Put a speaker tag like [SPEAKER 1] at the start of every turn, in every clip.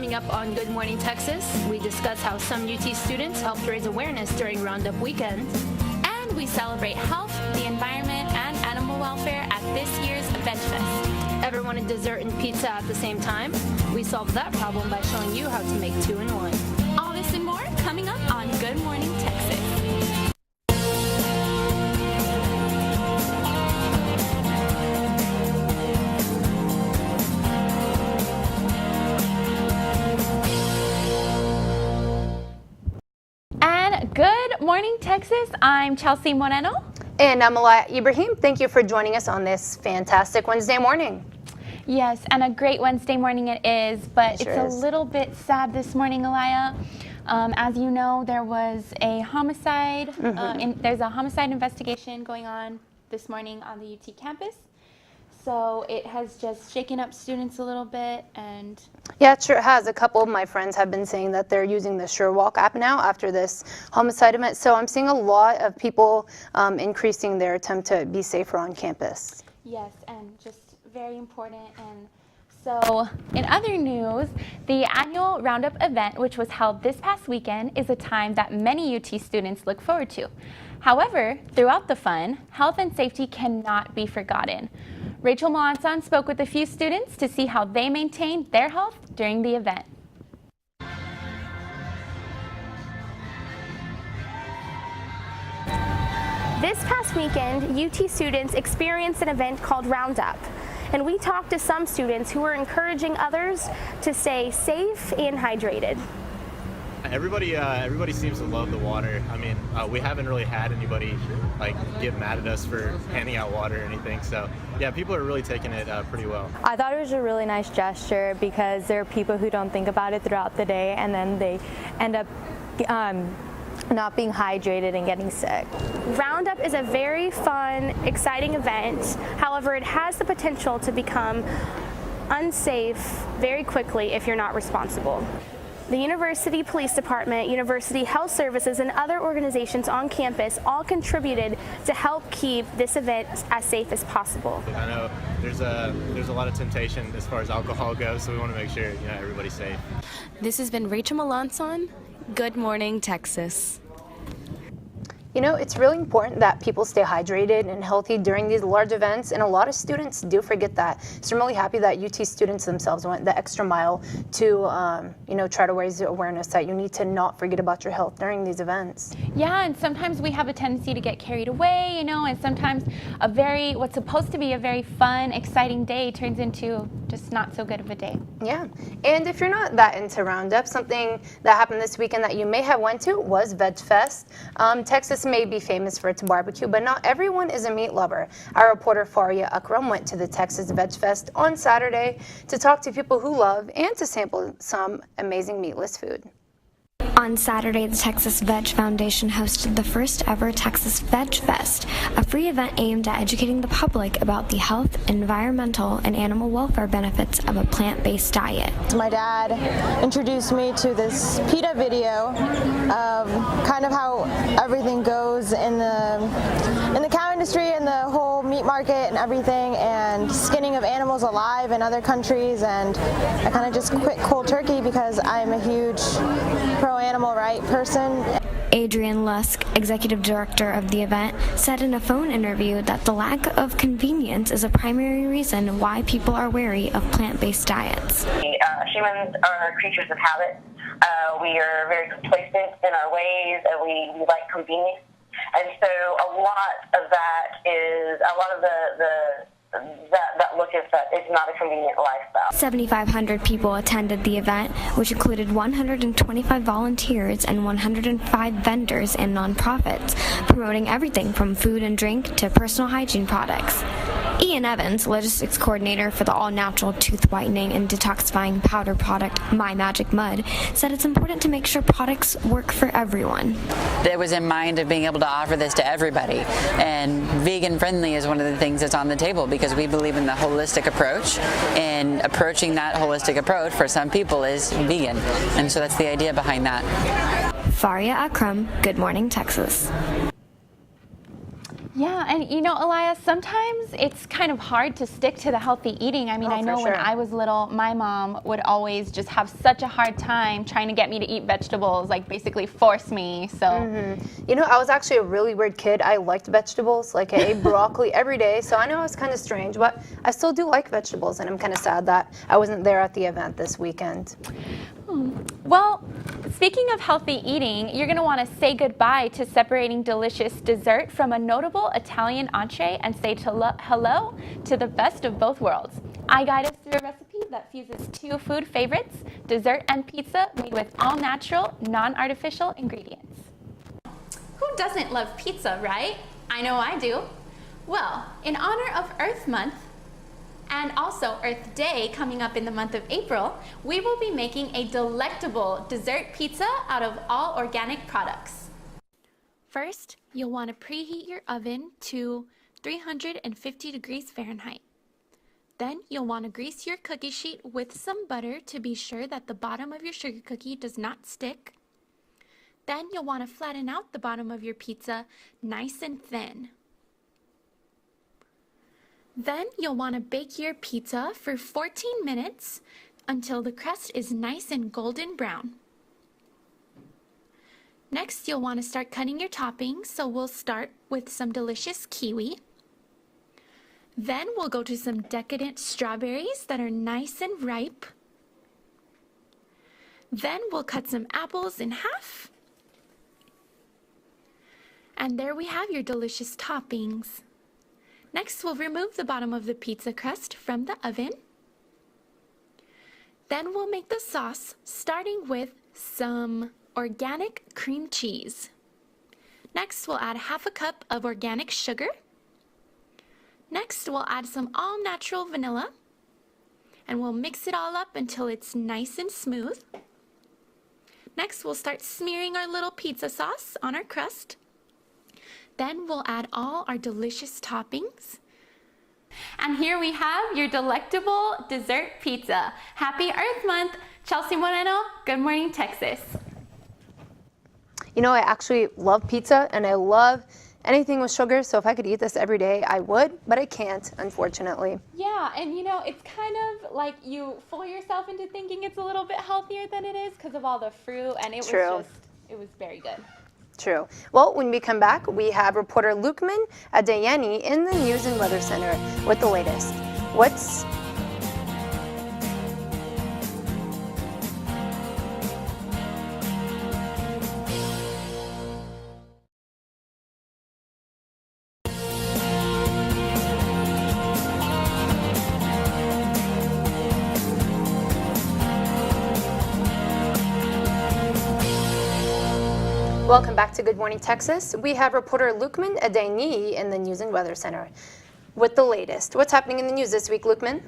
[SPEAKER 1] Coming up on Good Morning Texas, we discuss how some UT students helped raise awareness during Roundup weekend.
[SPEAKER 2] And we celebrate health, the environment, and animal welfare at this year's Veg Fest.
[SPEAKER 1] Ever wanted dessert and pizza at the same time? We solved that problem by showing you how to make 2 in 1.
[SPEAKER 2] All this and more coming up on Good Morning Texas. And good morning, Texas. I'm Chelsea Moreno.
[SPEAKER 3] And I'm Alaya Ibrahim. Thank you for joining us on this fantastic Wednesday morning.
[SPEAKER 2] Yes, and a great Wednesday morning it is, but
[SPEAKER 3] It sure
[SPEAKER 2] it's
[SPEAKER 3] is.
[SPEAKER 2] a little bit sad this morning, Alaya. As you know, there was a homicide. There's a homicide investigation going on this morning on the UT campus. So it has just shaken up students a little bit, and
[SPEAKER 3] Yeah, it sure has. A couple of my friends have been saying that they're using the SureWalk app now after this homicide event. So I'm seeing a lot of people increasing their attempt to be safer on campus.
[SPEAKER 2] yes, and just very important. And so in other news, the annual Roundup event, which was held this past weekend, is a time that many UT students look forward to. However, throughout the fun, health and safety cannot be forgotten. Rachel Melanson spoke with a few students to see how they maintained their health during the event.
[SPEAKER 4] This past weekend, UT students experienced an event called Roundup, and we talked to some students who were encouraging others to stay safe and hydrated.
[SPEAKER 5] Everybody seems to love the water. I mean, we haven't really had anybody get mad at us for handing out water or anything. So yeah, people are really taking it pretty well.
[SPEAKER 6] I thought it was a really nice gesture because there are people who don't think about it throughout the day, and then they end up not being hydrated and getting sick.
[SPEAKER 4] Roundup is a very fun, exciting event. However, it has the potential to become unsafe very quickly if you're not responsible. The University Police Department, University Health Services, and other organizations on campus all contributed to help keep this event as safe as possible.
[SPEAKER 5] I know there's a lot of temptation as far as alcohol goes, so we want to make sure everybody's safe.
[SPEAKER 7] This has been Rachel Melanson. Good morning, Texas.
[SPEAKER 3] You know, it's really important that people stay hydrated and healthy during these large events, and a lot of students do forget that. So I'm really happy that UT students themselves went the extra mile to, try to raise the awareness that you need to not forget about your health during these events.
[SPEAKER 2] Yeah, and sometimes we have a tendency to get carried away, and sometimes what's supposed to be a very fun, exciting day turns into just not so good of a day.
[SPEAKER 3] Yeah, and if you're not that into Roundup, something that happened this weekend that you may have went to was Veg Fest. Texas may be famous for its barbecue, but not everyone is a meat lover. Our reporter Faria Akram went to the Texas Veg Fest on Saturday to talk to people who love and to sample some amazing meatless food.
[SPEAKER 8] On Saturday, the Texas Veg Foundation hosted the first ever Texas Veg Fest, a free event aimed at educating the public about the health, environmental, and animal welfare benefits of a plant-based diet.
[SPEAKER 6] My dad introduced me to this PETA video of kind of how everything goes in the cow industry and the whole meat market and everything, and skinning of animals alive in other countries, and I kind of just quit cold turkey because I'm a huge pro-animal rights person.
[SPEAKER 8] Adrian Lusk, executive director of the event, said in a phone interview that the lack of convenience is a primary reason why people are wary of plant-based diets.
[SPEAKER 9] Humans are creatures of habit. We are very complacent in our ways, and we like convenience. And so a lot of that look is that it's not a convenient lifestyle.
[SPEAKER 8] 7,500 people attended the event, which included 125 volunteers and 105 vendors and nonprofits, promoting everything from food and drink to personal hygiene products. Ian Evans, logistics coordinator for the all-natural tooth whitening and detoxifying powder product My Magic Mud, said it's important to make sure products work for everyone.
[SPEAKER 10] It was in mind of being able to offer this to everybody, and vegan friendly is one of the things that's on the table because we believe in the holistic approach, and approaching that holistic approach for some people is vegan, and so that's the idea behind that.
[SPEAKER 8] Faria Akram, Good Morning Texas.
[SPEAKER 2] Yeah, and you know, Elias, sometimes it's kind of hard to stick to the healthy eating. I mean, I know when I was little, my mom would always just have such a hard time trying to get me to eat vegetables, like basically force me, so.
[SPEAKER 3] You know, I was actually a really weird kid. I liked vegetables, like I ate broccoli every day, so I know it's kind of strange, but I still do like vegetables, and I'm kind of sad that I wasn't there at the event this weekend.
[SPEAKER 2] Well, speaking of healthy eating, you're going to want to say goodbye to separating delicious dessert from a notable Italian entree and say hello to the best of both worlds. I guide us through a recipe that fuses two food favorites, dessert and pizza, made with all-natural, non-artificial ingredients. Who doesn't love pizza, right? I know I do. Well, in honor of Earth Month, and also Earth Day coming up in the month of April, we will be making a delectable dessert pizza out of all organic products.
[SPEAKER 7] First, you'll want to preheat your oven to 350 degrees Fahrenheit. Then you'll want to grease your cookie sheet with some butter to be sure that the bottom of your sugar cookie does not stick. Then you'll want to flatten out the bottom of your pizza nice and thin. Then you'll want to bake your pizza for 14 minutes until the crust is nice and golden brown. Next, you'll want to start cutting your toppings, so we'll start with some delicious kiwi. Then we'll go to some decadent strawberries that are nice and ripe. Then we'll cut some apples in half. And there we have your delicious toppings. Next, we'll remove the bottom of the pizza crust from the oven. Then we'll make the sauce, starting with some organic cream cheese. Next, we'll add half a cup of organic sugar. Next, we'll add some all-natural vanilla. And we'll mix it all up until it's nice and smooth. Next, we'll start smearing our little pizza sauce on our crust. Then we'll add all our delicious toppings.
[SPEAKER 2] And here we have your delectable dessert pizza. Happy Earth Month! Chelsea Moreno, Good Morning Texas.
[SPEAKER 3] You know, I actually love pizza, and I love anything with sugar, so if I could eat this every day, I would, but I can't, unfortunately.
[SPEAKER 2] Yeah, and you know, it's kind of like you fool yourself into thinking it's a little bit healthier than it is because of all the fruit, and it was very good.
[SPEAKER 3] True. Well, when we come back, we have reporter Lukman Adeyemi in the News and Weather Center with the latest. Welcome back to Good Morning Texas. We have reporter Lukman Adeyemi in the News and Weather Center with the latest. What's happening in the news this week, Lukman?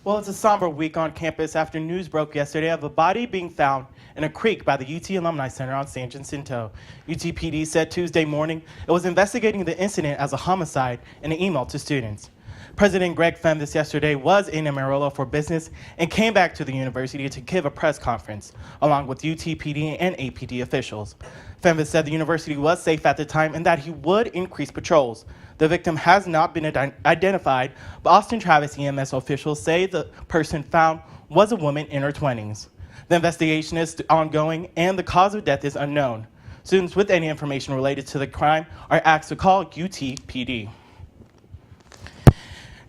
[SPEAKER 11] Well, it's a somber week on campus after news broke yesterday of a body being found in a creek by the UT Alumni Center on San Jacinto. UTPD said Tuesday morning it was investigating the incident as a homicide in an email to students. President Greg Fenves yesterday was in Amarillo for business and came back to the university to give a press conference, along with UTPD and APD officials. Fenves said the university was safe at the time and that he would increase patrols. The victim has not been identified, but Austin Travis EMS officials say the person found was a woman in her 20s. The investigation is ongoing and the cause of death is unknown. Students with any information related to the crime are asked to call UTPD.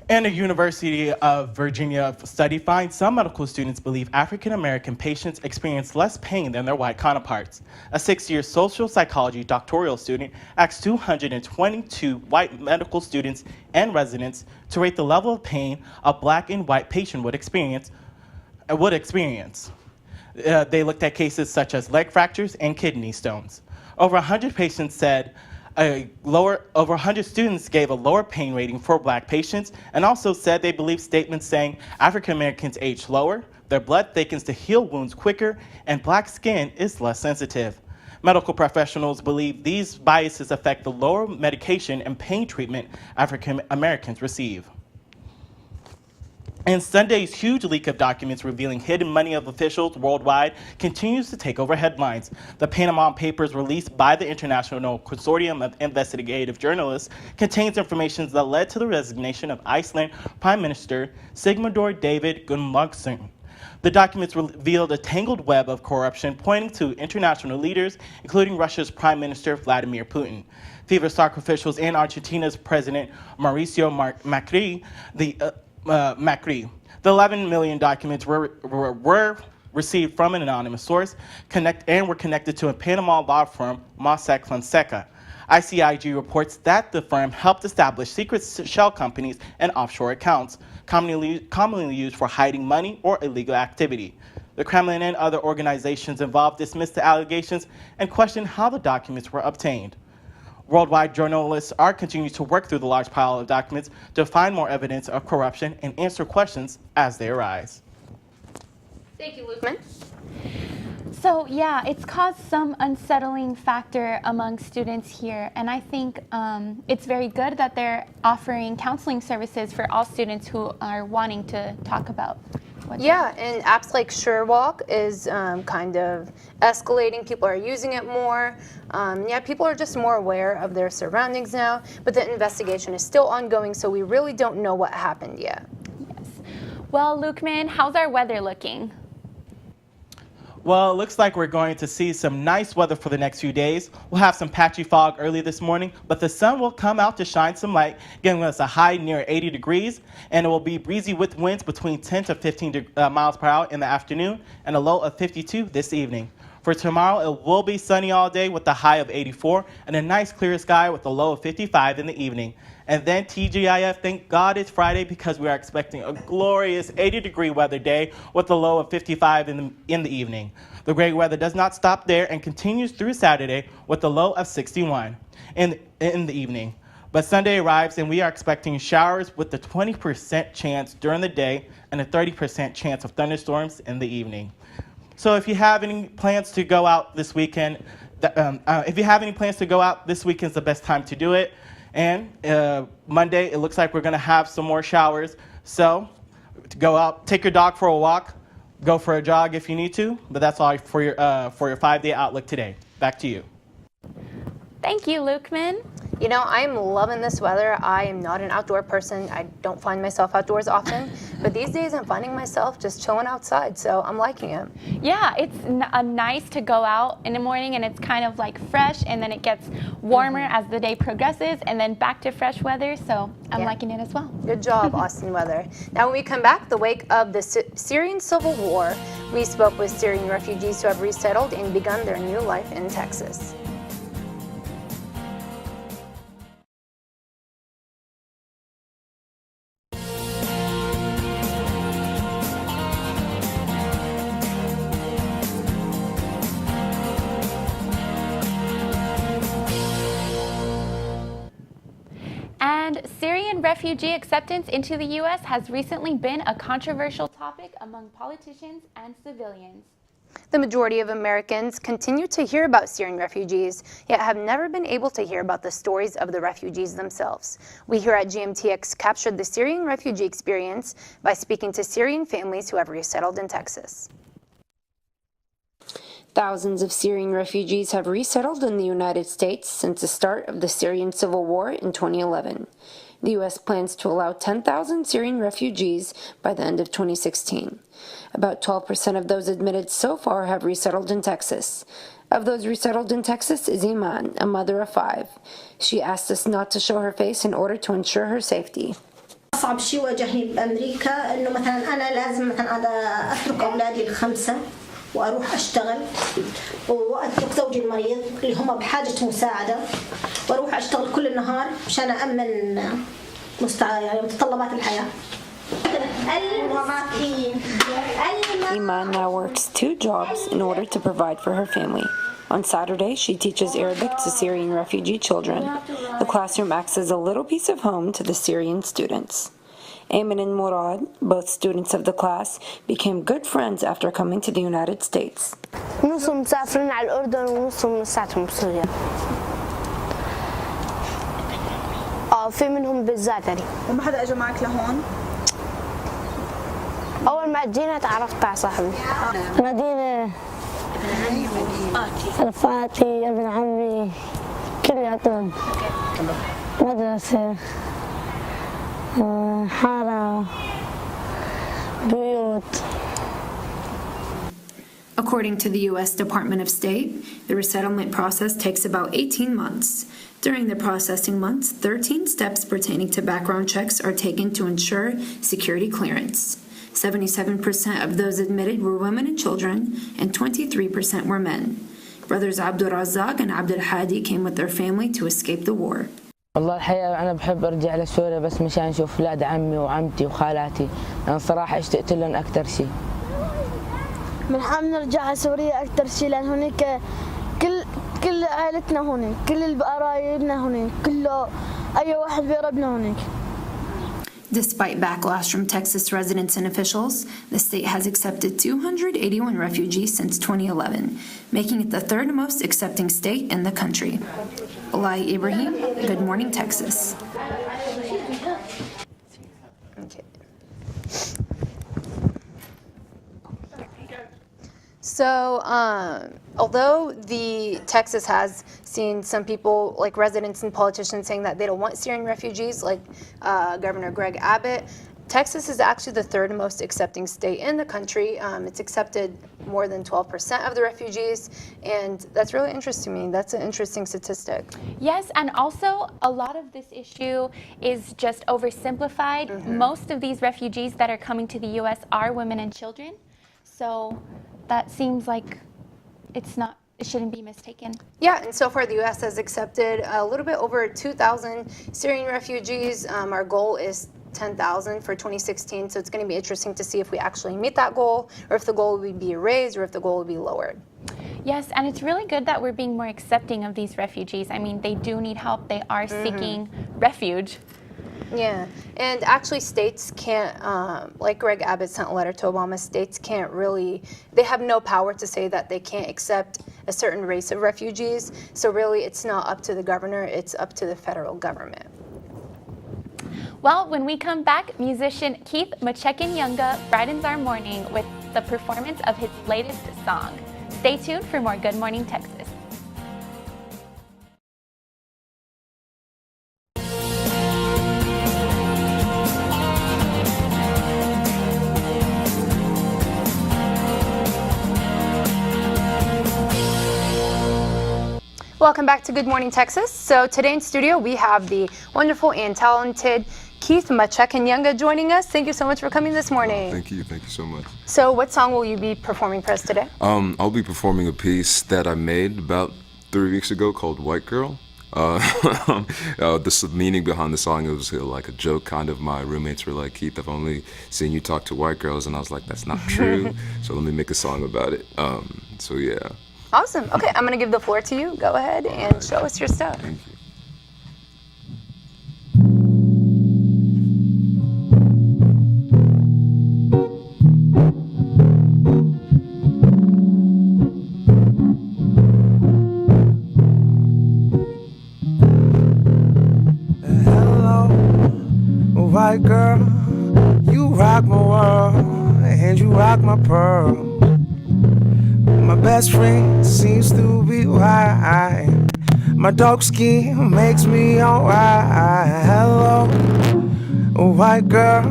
[SPEAKER 11] And a University of Virginia study finds some medical students believe African American patients experience less pain than their white counterparts. A 6-year social psychology doctoral student asked 222 white medical students and residents to rate the level of pain a black and white patient would experience. They looked at cases such as leg fractures and kidney stones. Over 100 patients said over 100 students gave a lower pain rating for black patients and also said they believe statements saying African Americans age slower, their blood thickens to heal wounds quicker, and black skin is less sensitive. Medical professionals believe these biases affect the lower medication and pain treatment African Americans receive. And Sunday's huge leak of documents revealing hidden money of officials worldwide continues to take over headlines. The Panama Papers released by the International Consortium of Investigative Journalists contains information that led to the resignation of Iceland Prime Minister Sigmundur David Gunnlaugsson. The documents revealed a tangled web of corruption pointing to international leaders, including Russia's Prime Minister Vladimir Putin, FIVA-SARC officials, and Argentina's President Mauricio Macri. The 11 million documents were received from an anonymous source and were connected to a Panama law firm, Mossack Fonseca. ICIG reports that the firm helped establish secret shell companies and offshore accounts, commonly used for hiding money or illegal activity. The Kremlin and other organizations involved dismissed the allegations and questioned how the documents were obtained. Worldwide journalists are continuing to work through the large pile of documents to find more evidence of corruption and answer questions as they arise.
[SPEAKER 3] Thank you, Lukeman.
[SPEAKER 2] So yeah, it's caused some unsettling factor among students here, and I think it's very good that they're offering counseling services for all students who are wanting to talk about.
[SPEAKER 3] Yeah, and apps like SureWalk is kind of escalating. People are using it more. People are just more aware of their surroundings now, but the investigation is still ongoing, so we really don't know what happened yet.
[SPEAKER 2] Yes. Well, Lukeman, how's our weather looking?
[SPEAKER 11] Well, it looks like we're going to see some nice weather for the next few days. We'll have some patchy fog early this morning, but the sun will come out to shine some light, giving us a high near 80 degrees, and it will be breezy with winds between 10 to 15 miles per hour in the afternoon and a low of 52 this evening. For tomorrow, it will be sunny all day with a high of 84 and a nice clear sky with a low of 55 in the evening. And then TGIF, thank God it's Friday because we are expecting a glorious 80-degree weather day with a low of 55 in the evening. The great weather does not stop there and continues through Saturday with a low of 61 in the evening. But Sunday arrives and we are expecting showers with a 20% chance during the day and a 30% chance of thunderstorms in the evening. So if you have any plans to go out this weekend, is the best time to do it. And Monday, it looks like we're going to have some more showers. So to go out, take your dog for a walk, go for a jog if you need to. But that's all for your 5-day outlook today. Back to you.
[SPEAKER 2] Thank you, Lukeman.
[SPEAKER 3] You know, I'm loving this weather. I am not an outdoor person. I don't find myself outdoors often. But these days I'm finding myself just chilling outside, so I'm liking it.
[SPEAKER 2] Yeah, it's nice to go out in the morning and it's kind of like fresh, and then it gets warmer as the day progresses, and then back to fresh weather, so I'm liking it as well.
[SPEAKER 3] Good job, Austin Weather. Now when we come back, the wake of the Syrian civil war, we spoke with Syrian refugees who have resettled and begun their new life in Texas.
[SPEAKER 2] And Syrian refugee acceptance into the U.S. has recently been a controversial topic among politicians and civilians.
[SPEAKER 3] The majority of Americans continue to hear about Syrian refugees, yet have never been able to hear about the stories of the refugees themselves. We here at GMTX captured the Syrian refugee experience by speaking to Syrian families who have resettled in Texas.
[SPEAKER 12] Thousands of Syrian refugees have resettled in the United States since the start of the Syrian civil war in 2011. The U.S. plans to allow 10,000 Syrian refugees by the end of 2016. About 12% of those admitted so far have resettled in Texas. Of those resettled in Texas is Iman, a mother of 5. She asked us not to show her face in order to ensure her safety.
[SPEAKER 13] أصعب شيء واجهني بأمريكا إنه مثلا أنا لازم مثلا أترك أولادي ال5 وأروح أشتغل وأترك زوجي المريض اللي هم بحاجة مساعدة وأروح أشتغل كل النهار مشان أأمن متطلبات الحياة.
[SPEAKER 12] Iman now works 2 jobs in order to provide for her family. On Saturday, she teaches Arabic to Syrian refugee children. The classroom acts as a little piece of home to the Syrian students. Ayman and Murad, both students of the class, became good friends after coming to the United States.
[SPEAKER 14] نصهم مسافرين على الأردن ونصهم لساتهم بسوريا. في منهم بالزعتري.
[SPEAKER 15] وما حدا اجى معك لهون؟
[SPEAKER 14] أول ما جينا تعرفت على صاحبي. مدينة رفقاتي ابن عمي كلياتهم مدرسة حارة بيوت.
[SPEAKER 15] According to the U.S. Department of State, the resettlement process takes about 18 months. During the processing months, 13 steps pertaining to background checks are taken to ensure security clearance. 77% of those admitted were women and children, and 23% were men. Brothers Abdul Razak and Abdul Hadi came with their family to escape the war.
[SPEAKER 16] والله الحقيقة أنا بحب أرجع لسوريا بس مشان أشوف أولاد عمي وعمتي وخالاتي، أنا صراحة اشتقت لهم أكثر شيء.
[SPEAKER 17] بنحب نرجع على سوريا أكثر شيء لأن هناك كل عائلتنا هناك، كل قرايبنا هناك، كله أي واحد بيقربنا هناك.
[SPEAKER 15] Despite backlash from Texas residents and officials, the state has accepted 281 refugees since 2011, making it the third most accepting state in the country. Olai Ibrahim, Good Morning Texas.
[SPEAKER 3] Okay. So, although Texas has seen some people, like residents and politicians, saying that they don't want Syrian refugees, like Governor Greg Abbott, Texas is actually the third most accepting state in the country. It's accepted more than 12% of the refugees, and that's really interesting to me. That's an interesting statistic.
[SPEAKER 2] Yes, and also a lot of this issue is just oversimplified. Most of these refugees that are coming to the U.S. are women and children, so that seems like it shouldn't be mistaken.
[SPEAKER 3] Yeah, and so far the U.S. has accepted a little bit over 2,000 Syrian refugees. Our goal is 10,000 for 2016, so it's going to be interesting to see if we actually meet that goal, or if the goal will be raised, or if the goal will be lowered.
[SPEAKER 2] Yes, and it's really good that we're being more accepting of these refugees. I mean, they do need help. They are seeking refuge.
[SPEAKER 3] Yeah, and actually states can't, like Greg Abbott sent a letter to Obama, states can't really, they have no power to say that they can't accept a certain race of refugees. So really it's not up to the governor, it's up to the federal government.
[SPEAKER 2] Well, when we come back, musician Keith Machekin-Yunga brightens our morning with the performance of his latest song. Stay tuned for more Good Morning Texas.
[SPEAKER 3] Welcome back to Good Morning Texas. So today in studio we have the wonderful and talented Keith Machekin-Yunga joining us. Thank you so much for coming this morning.
[SPEAKER 18] Thank you so much.
[SPEAKER 3] So what song will you be performing for us today?
[SPEAKER 18] I'll be performing a piece that I made about 3 weeks ago called White Girl. The meaning behind the song, it was like a joke kind of. My roommates were like, Keith, I've only seen you talk to white girls, and I was like, that's not true. So let me make a song about it. So yeah.
[SPEAKER 3] Awesome. Okay, I'm going to give the floor to you. Go ahead and show us your stuff.
[SPEAKER 18] Thank you.
[SPEAKER 19] Hello, white girl, you rock my world, and you rock my pearl. My best friend seems to be white. My dark skin makes me alright. Hello, white girl,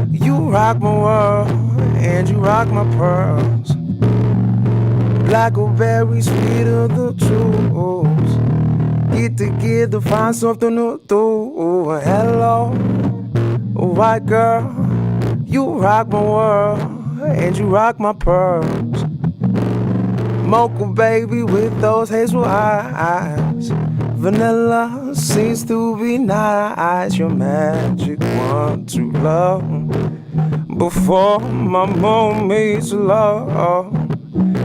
[SPEAKER 19] you rock my world, and you rock my pearls. Blackberry, sweeter the truth. Get together, find something to do. Hello, white girl, you rock my world, and you rock my pearls. Mocha baby with those hazel eyes. Vanilla seems to be nice. Your magic one to love. Before my mom meets love,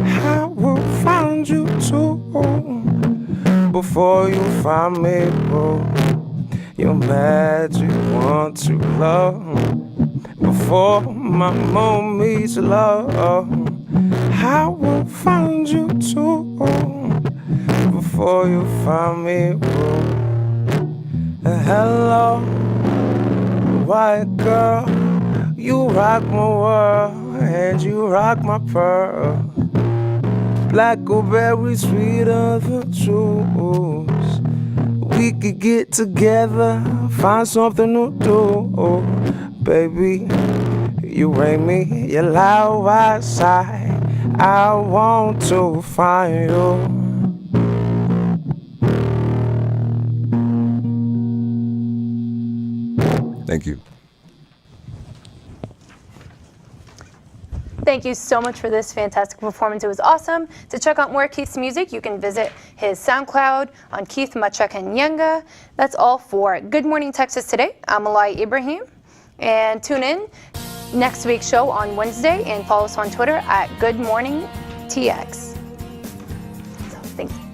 [SPEAKER 19] I will find you too. Before you find me, boo. Your magic one to love. Before my mom meets love, I will find you too. Before you find me, boo. Hello, white girl, You rock my world, and you rock my pearl. Blackberry sweeter than juice. We could get together, find something to do. Baby, you bring me your loud outside. I want to find you.
[SPEAKER 18] Thank you.
[SPEAKER 3] Thank you so much for this fantastic performance. It was awesome. To check out more Keith's music, you can visit his SoundCloud on Keith Machakanyanga. That's all for Good Morning Texas today. I'm Alai Ibrahim. And tune in next week's show on Wednesday and follow us on Twitter at Good Morning TX. So, thanks.